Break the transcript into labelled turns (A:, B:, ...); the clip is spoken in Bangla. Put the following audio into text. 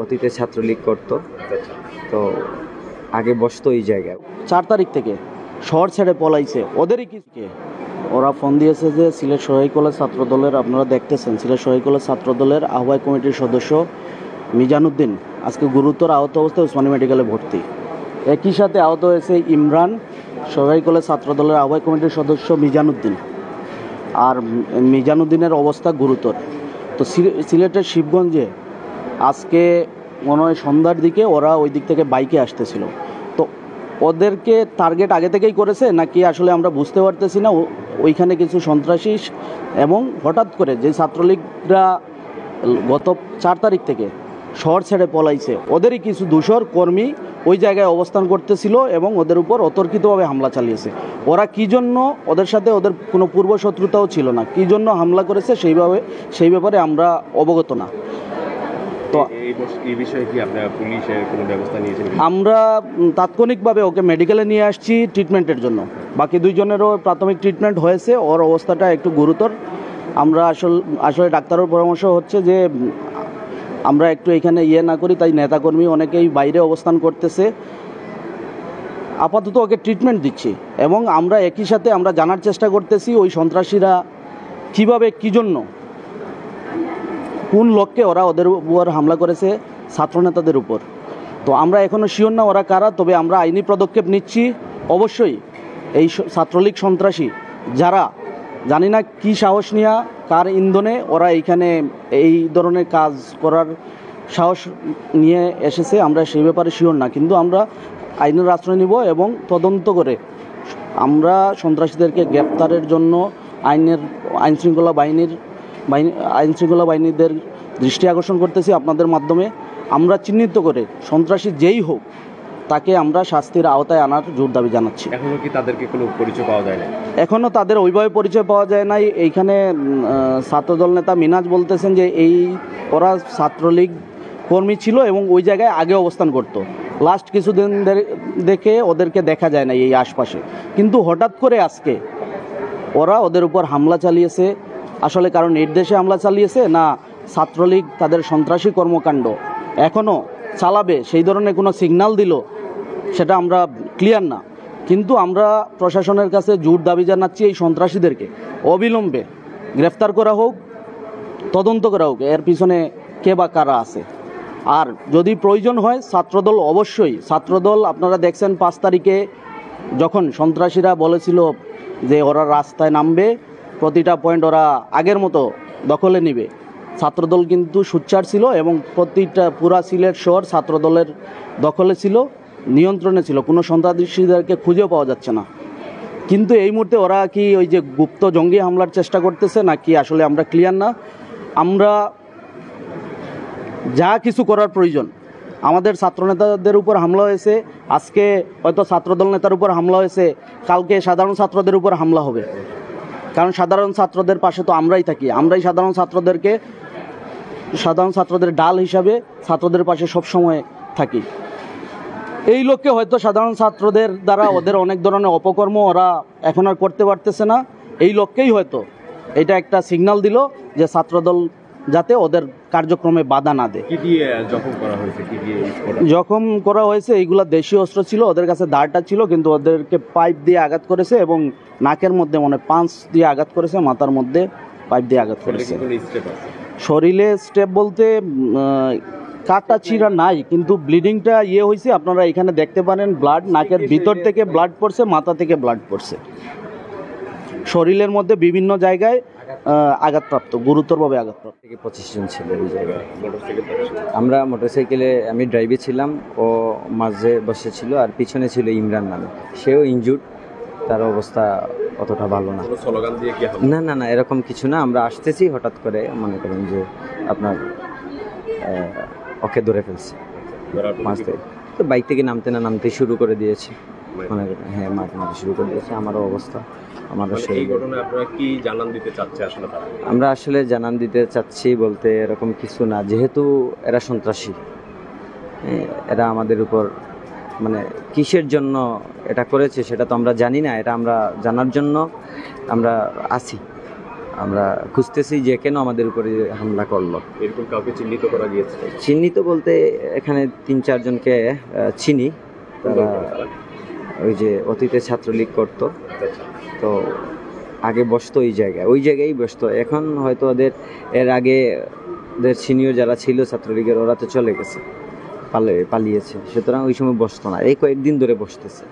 A: অতীতে ছাত্রলীগ করতো, তো আগে বসতো এই জায়গায়।
B: 4 তারিখ থেকে শহর ছেড়ে পলাইছে, ওদেরই কি? ওরা ফোন দিয়েছে যে সিলেট সহায়ক কলেজ ছাত্রদলের, আপনারা দেখতেছেন, সিলেট সহায়ক কলেজ ছাত্রদলের আহ্বায়ক কমিটির সদস্য মিজানুদ্দিন আজকে গুরুতর আহত অবস্থায় ওসমানী মেডিকেলে ভর্তি। একই সাথে আহত হয়েছে ইমরান, সহায়ক কলেজ ছাত্রদলের আহ্বায়ক কমিটির সদস্য মিজানুদ্দিন। আর মিজানুদ্দিনের অবস্থা গুরুতর। তো সিলেটের শিবগঞ্জে আজকে মনে হয় সন্ধ্যার দিকে ওরা ওই দিক থেকে বাইকে আসতেছিল। তো ওদেরকে টার্গেট আগে থেকেই করেছে নাকি আসলে আমরা বুঝতে পারতেছি না। ওইখানে কিছু সন্ত্রাসী এবং হঠাৎ করে যে ছাত্রলীগরা গত 4 তারিখ থেকে শহর ছেড়ে পলাইছে, ওদেরই কিছু দূষর কর্মী ওই জায়গায় অবস্থান করতেছিল এবং ওদের উপর অতর্কিতভাবে হামলা চালিয়েছে। ওরা কী জন্য, ওদের সাথে ওদের কোনো পূর্ব শত্রুতাও ছিল না, কী জন্য হামলা করেছে সেই ব্যাপারে আমরা অবগত না। তো এই বিষয়ে কি আপনারা পুলিশের কোনো ব্যবস্থা নিয়েছেন? আমরা তাৎক্ষণিকভাবে ওকে মেডিকেলে নিয়ে আসছি ট্রিটমেন্টের জন্য। বাকি 2 জনেরও প্রাথমিক ট্রিটমেন্ট হয়েছে, ওর অবস্থাটা একটু গুরুতর। আমরা আসলে ডাক্তারের পরামর্শ হচ্ছে যে আমরা একটু এখানে না করি, তাই নেতাকর্মী অনেকেই বাইরে অবস্থান করতেছে। আপাতত ওকে ট্রিটমেন্ট দিচ্ছি এবং আমরা একই সাথে আমরা জানার চেষ্টা করতেছি ওই সন্ত্রাসীরা কীভাবে, কী জন্য, কোন লক্ষ্যে ওরা ওদের উপর হামলা করেছে ছাত্রনেতাদের উপর। তো আমরা এখনও শিওর না ওরা কারা, তবে আমরা আইনি পদক্ষেপ নিচ্ছি। অবশ্যই এই ছাত্রলীগ সন্ত্রাসী যারা, জানি না কি সাহস নিয়ে, কার ইন্ধনে ওরা এইখানে এই ধরনের কাজ করার সাহস নিয়ে এসেছে, আমরা সেই ব্যাপারে শিওর না। কিন্তু আমরা আইনের আশ্রয় নিব এবং তদন্ত করে আমরা সন্ত্রাসীদেরকে গ্রেপ্তারের জন্য আইনশৃঙ্খলা বাহিনীদের দৃষ্টি আকর্ষণ করতেছি আপনাদের মাধ্যমে। আমরা চিহ্নিত করে সন্ত্রাসী যেই হোক তাকে আমরা শাস্তির আওতায় আনার জোর দাবি জানাচ্ছি। এখনও কি তাদেরকে কোনো পরিচয় পাওয়া যায় না? এখনও তাদের ওইভাবে পরিচয় পাওয়া যায় নাই। এইখানে ছাত্রদল নেতা মিনাজ বলতেছেন যে ওরা ছাত্রলীগ কর্মী ছিল এবং ওই জায়গায় আগে অবস্থান করত। লাস্ট কিছুদিন দেখে ওদেরকে দেখা যায় না এই আশপাশে, কিন্তু হঠাৎ করে আজকে ওরা ওদের উপর হামলা চালিয়েছে। আসলে কারণ নির্দেশে হামলা চালিয়েছে না ছাত্রলীগ তাদের সন্ত্রাসী কর্মকাণ্ড এখনও চালাবে সেই ধরনের কোনো সিগন্যাল দিল, সেটা আমরা ক্লিয়ার না। কিন্তু আমরা প্রশাসনের কাছে জোর দাবি জানাচ্ছি এই সন্ত্রাসীদেরকে অবিলম্বে গ্রেফতার করা হোক, তদন্ত করা হোক এর পিছনে কে বা কারা আছে। আর যদি প্রয়োজন হয় ছাত্রদল আপনারা দেখছেন 5 তারিখে যখন সন্ত্রাসীরা বলেছিল যে ওরা রাস্তায় নামবে, প্রতিটা পয়েন্ট ওরা আগের মতো দখলে নেবে, ছাত্রদল কিন্তু সোচ্চার ছিল এবং প্রতিটা পুরা সিলেট শহর ছাত্রদলের দখলে ছিল, নিয়ন্ত্রণে ছিল। কোনো সন্ত্রাসীদেরকে খুঁজেও পাওয়া যাচ্ছে না। কিন্তু এই মুহূর্তে ওরা কি ওই যে গুপ্ত জঙ্গি হামলার চেষ্টা করতেছে নাকি আসলে আমরা ক্লিয়ার না। আমরা যা কিছু করার প্রয়োজন, আমাদের ছাত্রনেতাদের উপর হামলা হয়েছে, আজকে হয়তো ছাত্রদল নেতার উপর হামলা হয়েছে, কালকে সাধারণ ছাত্রদের উপর হামলা হবে। কারণ সাধারণ ছাত্রদের পাশে তো আমরাই থাকি, আমরাই সাধারণ ছাত্রদের ডাল হিসাবে ছাত্রদের পাশে সবসময় থাকি। এই লক্ষ্যে হয়তো সাধারণ ছাত্রদের দ্বারা ওদের অনেক ধরনের অপকর্ম ওরা এখন আর করতে পারতেছে না। এই লক্ষ্যেই হয়তো এটা একটা সিগন্যাল দিল যে ছাত্রদল যাতে ওদের কার্যক্রমে বাধা না দেয়। জখম করা হয়েছে এইগুলা দেশীয় অস্ত্র ছিল, ওদের কাছে দাঁড়টা ছিল, কিন্তু ওদেরকে পাইপ দিয়ে আঘাত করেছে এবং নাকের মধ্যে পাঁচ দিয়ে আঘাত করেছে, মাথার মধ্যে পাইপ দিয়ে আঘাত করেছে। শরীরে স্টেপ বলতে কাটা চিরা নাই, কিন্তু ব্লিডিংটা হয়েছে। আপনারা এখানে দেখতে পারেন ব্লাড, নাকের ভিতর থেকে ব্লাড পড়ছে, মাথা থেকে ব্লাড পড়ছে। শরীরের মধ্যে বিভিন্ন জায়গায় আঘাতপ্রাপ্ত, গুরুতরভাবে আঘাতপ্রাপ্ত।
A: 25 জন ছিল এই জায়গায়। আমরা মোটরসাইকেলে, আমি ড্রাইভে ছিলাম, ও মাঝে বসেছিল, আর পিছনে ছিল ইমরান নামে, সেও ইনজুর্ড, তার অবস্থা অতটা ভালো না। না না এরকম কিছু না। আমরা আসতেছি, হঠাৎ করে মনে করেন যে আপনার ওকে ধরে ফেলছে। তো বাইক থেকে নামতে শুরু করে দিয়েছে, মানে হ্যাঁ মারতে শুরু করে দিয়েছে। আমারও অবস্থা, আমরা আসলে জানান দিতে চাচ্ছি বলতে এরকম কিছু না, যেহেতু এরা সন্ত্রাসী, এরা আমাদের উপর কিসের জন্য এটা করেছে সেটা তো আমরা জানি না। এটা আমরা জানার জন্য আমরা আছি। আমরা খুঁজতেছি যে কেন আমাদের উপরে হামলা করলো।
C: এরকম কাউকে চিহ্নিত করা গিয়েছে?
A: চিহ্নিত বলতে এখানে 3-4 জনকে চিনি। তারা ওই যে অতীতে ছাত্রলীগ করতো, তো আগে বসতো ওই জায়গায় বসতো। এখন হয়তো এর আগে ওদের সিনিয়র যারা ছিল ছাত্রলীগের, ওরা তো চলে গেছে, পালিয়েছে, সুতরাং ওই সময় বসতো না, এই কয়েকদিন ধরে বসতেছে।